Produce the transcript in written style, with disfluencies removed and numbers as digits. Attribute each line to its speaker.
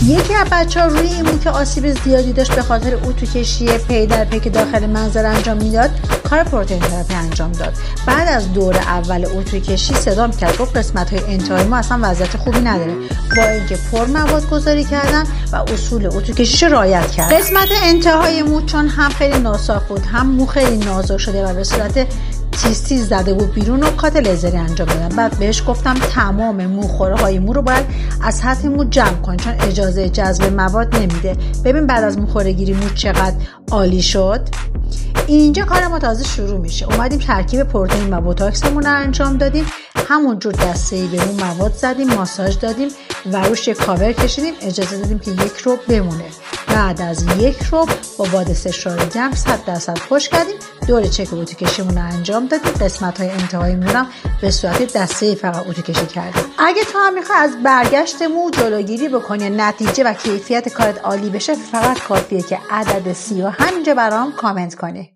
Speaker 1: یکی از بچه‌ها روی این بود که آسیب زیادی داشت به خاطر اتوکشی پی در پی که داخل منظر انجام میداد، کار پروتئین تراپی انجام داد. بعد از دور اول اتوکشی صدام کرد، گفت قسمت‌های انتهای ما اصلا وضعیت خوبی نداره، با اینکه پر مواد گذاری کردم و اصول اتوکشیش رعایت کردم. قسمت انتهای مو چون هم خیلی ناساخت بود، هم مو خیلی نازک شده و به صورت تیز زده بود بیرون، و کات لیزری انجام دادم. بعد بهش گفتم تمام موخوره های مو رو باید از سطح مو جمع کن چون اجازه جذب مواد نمیده. ببین بعد از موخوره گیری مو چقدر عالی شد. اینجا کار ما تازه شروع میشه. اومدیم ترکیب پروتئین و بوتاکسمون رو انجام دادیم، همونجور دسته‌ای به مو مواد زدیم، ماساژ دادیم و روش یک کاور کشیدیم، اجازه دادیم که 1 ربع بمونه. بعد از 1 ربع با باد سشوار گرم 100% خشک کردیم، دور چک اتوکشیمون رو انجام دادیم. قسمت‌های انتهای مو هم به صورت دسته‌ای فقط اتوکشی کردیم. اگه تو هم می‌خوای از برگشت مو جلوگیری بکنی، نتیجه و کیفیت کارت عالی بشه، فقط کافیه که عدد 30 همینجا برام کامنت کنی.